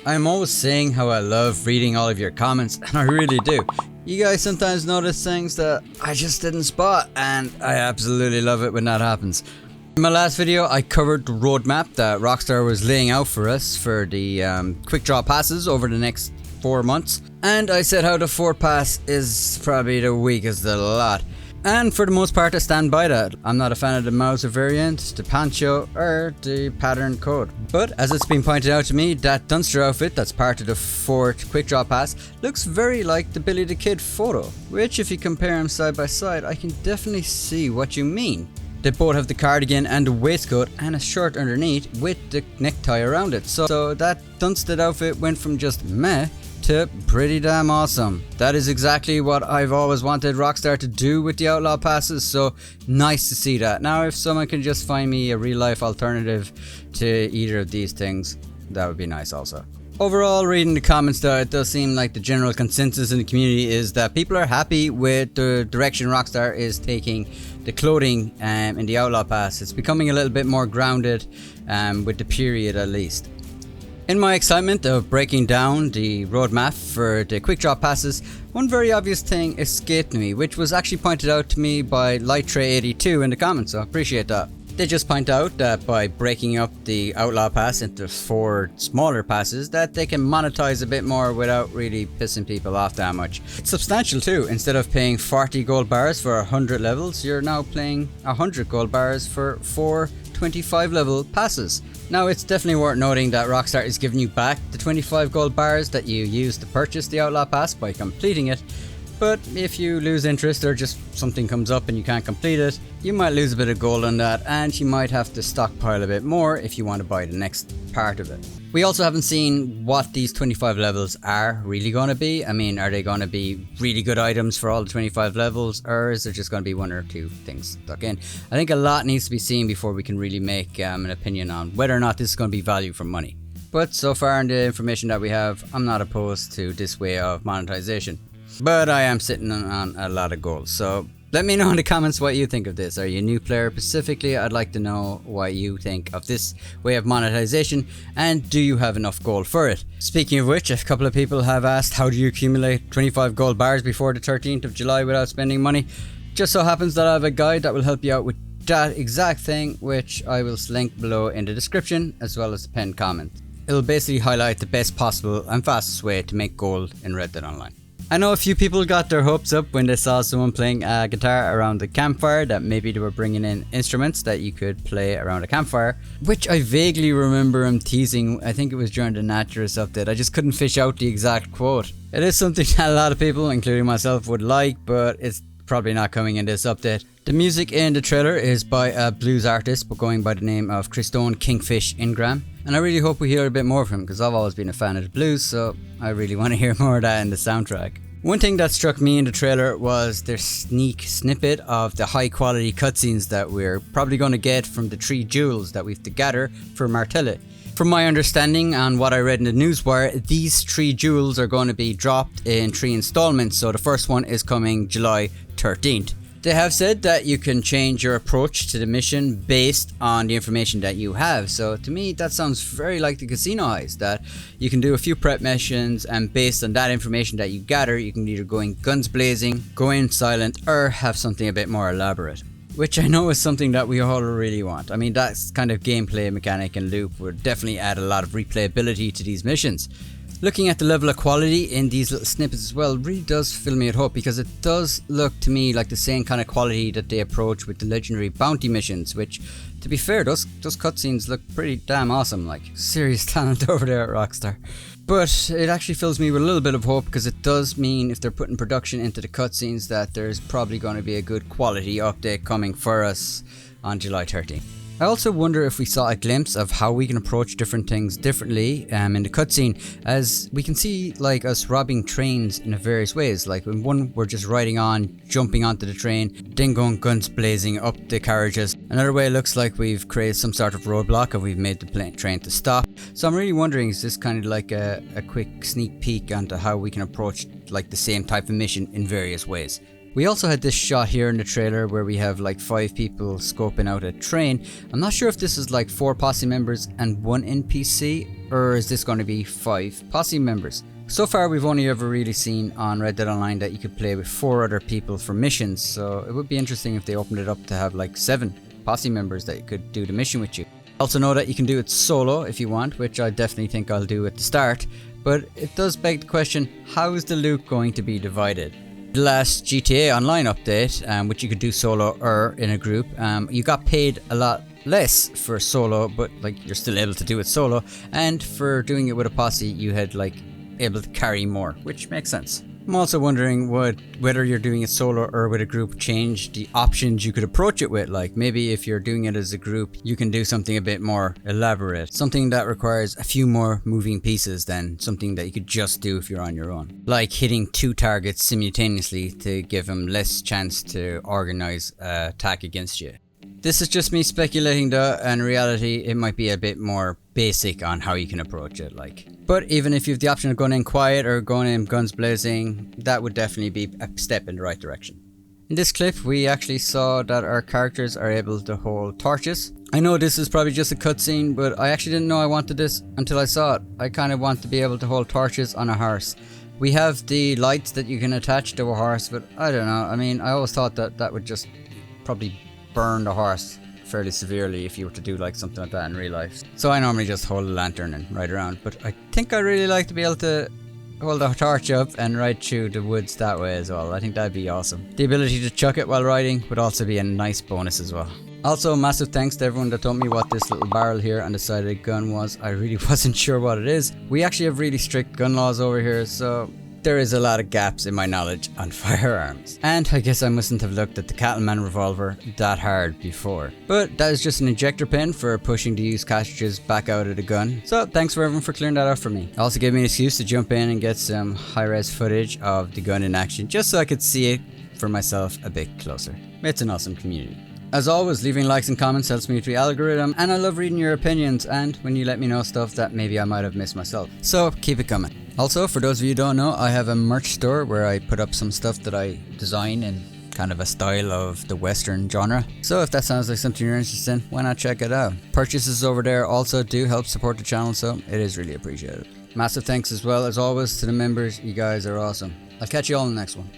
I'm always saying how I love reading all of your comments, and I really do. You guys sometimes notice things that I just didn't spot, and I absolutely love it when that happens. In my last video, I covered the roadmap that Rockstar was laying out for us for the quick draw passes over the next 4 months, and I said how the fourth pass is probably the weakest of the lot. And for the most part, I stand by that. I'm not a fan of the Mauser variant, the Pancho, or the pattern code. But as it's been pointed out to me, that Dunster outfit that's part of the fourth quick draw pass looks very like the Billy the Kid photo, which if you compare them side by side, I can definitely see what you mean. They both have the cardigan and the waistcoat and a shirt underneath with the necktie around it. So that Dunsted outfit went from just meh to pretty damn awesome. That is exactly what I've always wanted Rockstar to do with the Outlaw passes, so nice to see that. Now if someone can just find me a real life alternative to either of these things, that would be nice also. Overall, reading the comments though, it does seem like the general consensus in the community is that people are happy with the direction Rockstar is taking the clothing in the Outlaw Pass. It's becoming a little bit more grounded with the period at least. In my excitement of breaking down the roadmap for the quick draw passes, one very obvious thing escaped me, which was actually pointed out to me by Lighttray82 in the comments, so I appreciate that. They just point out that by breaking up the Outlaw Pass into 4 smaller passes, that they can monetize a bit more without really pissing people off that much. It's substantial too. Instead of paying 40 gold bars for 100 levels, you're now paying 100 gold bars for 4 25 level passes. Now it's definitely worth noting that Rockstar is giving you back the 25 gold bars that you used to purchase the Outlaw Pass by completing it. But if you lose interest or just something comes up and you can't complete it, you might lose a bit of gold on that, and you might have to stockpile a bit more if you want to buy the next part of it. We also haven't seen what these 25 levels are really going to be. I mean, are they going to be really good items for all the 25 levels, or is there just going to be 1 or 2 things stuck in? I think a lot needs to be seen before we can really make an opinion on whether or not this is going to be value for money. But so far in the information that we have, I'm not opposed to this way of monetization. But I am sitting on a lot of gold, so let me know in the comments what you think of this. Are you a new player specifically? I'd like to know what you think of this way of monetization, and do you have enough gold for it? Speaking of which, a couple of people have asked how do you accumulate 25 gold bars before the 13th of July without spending money. Just so happens that I have a guide that will help you out with that exact thing, which I will link below in the description as well as the pinned comment. It'll basically highlight the best possible and fastest way to make gold in Red Dead Online. I know a few people got their hopes up when they saw someone playing a guitar around the campfire, that maybe they were bringing in instruments that you could play around a campfire, which I vaguely remember him teasing. I think it was during the Naturist update. I just couldn't fish out the exact quote. It is something that a lot of people, including myself, would like, but it's probably not coming in this update. The music in the trailer is by a blues artist but going by the name of Christone Kingfish Ingram, and I really hope we hear a bit more from him because I've always been a fan of the blues, so I really want to hear more of that in the soundtrack. One thing that struck me in the trailer was their sneak snippet of the high quality cutscenes that we're probably going to get from the 3 jewels that we have to gather for Martella. From my understanding and what I read in the newswire, these 3 jewels are going to be dropped in 3 installments, so the first one is coming July 13th. They have said that you can change your approach to the mission based on the information that you have, so to me that sounds very like the casino heist, that you can do a few prep missions and based on that information that you gather you can either go in guns blazing, go in silent, or have something a bit more elaborate. Which I know is something that we all really want. I mean, that kind of gameplay mechanic and loop would definitely add a lot of replayability to these missions. Looking at the level of quality in these little snippets as well really does fill me with hope, because it does look to me like the same kind of quality that they approach with the legendary bounty missions, which, to be fair, those cutscenes look pretty damn awesome, like serious talent over there at Rockstar. But it actually fills me with a little bit of hope, because it does mean if they're putting production into the cutscenes that there's probably going to be a good quality update coming for us on July 13th. I also wonder if we saw a glimpse of how we can approach different things differently in the cutscene, as we can see like us robbing trains in various ways. Like in one we're just riding on, jumping onto the train, then going guns blazing up the carriages. Another way it looks like we've created some sort of roadblock and we've made the train to stop. So I'm really wondering, is this kind of like a quick sneak peek onto how we can approach like the same type of mission in various ways. We also had this shot here in the trailer where we have like 5 people scoping out a train. I'm not sure if this is like 4 posse members and 1 NPC, or is this going to be 5 posse members? So far we've only ever really seen on Red Dead Online that you could play with 4 other people for missions, so it would be interesting if they opened it up to have like 7 posse members that could do the mission with you. Also know that you can do it solo if you want, which I definitely think I'll do at the start, but it does beg the question, how is the loot going to be divided? The last GTA Online update, which you could do solo or in a group, you got paid a lot less for solo, but like you're still able to do it solo, and for doing it with a posse you had like able to carry more, which makes sense. I'm also wondering whether you're doing it solo or with a group change the options you could approach it with. Like maybe if you're doing it as a group, you can do something a bit more elaborate, something that requires a few more moving pieces than something that you could just do if you're on your own. Like hitting 2 targets simultaneously to give them less chance to organize an attack against you. This is just me speculating though, and in reality it might be a bit more basic on how you can approach it like. But even if you have the option of going in quiet or going in guns blazing, that would definitely be a step in the right direction. In this clip we actually saw that our characters are able to hold torches. I know this is probably just a cutscene, but I actually didn't know I wanted this until I saw it. I kind of want to be able to hold torches on a horse. We have the lights that you can attach to a horse, but I don't know, I mean I always thought that that would just probably burn the horse fairly severely if you were to do like something like that in real life. So I normally just hold a lantern and ride around, but I think I really like to be able to hold a torch up and ride through the woods that way as well. I think that'd be awesome. The ability to chuck it while riding would also be a nice bonus as well. Also, massive thanks to everyone that told me what this little barrel here on the side of the gun was. I really wasn't sure what it is. We actually have really strict gun laws over here, so there is a lot of gaps in my knowledge on firearms. And I guess I mustn't have looked at the Cattleman revolver that hard before. But that is just an ejector pin for pushing the used cartridges back out of the gun. So thanks for everyone for clearing that out for me. It also gave me an excuse to jump in and get some high-res footage of the gun in action, just so I could see it for myself a bit closer. It's an awesome community. As always, leaving likes and comments helps me with the algorithm, and I love reading your opinions and when you let me know stuff that maybe I might have missed myself. So keep it coming. Also, for those of you who don't know, I have a merch store where I put up some stuff that I design in kind of a style of the Western genre. So if that sounds like something you're interested in, why not check it out? Purchases over there also do help support the channel, so it is really appreciated. Massive thanks as well as always to the members, you guys are awesome. I'll catch you all in the next one.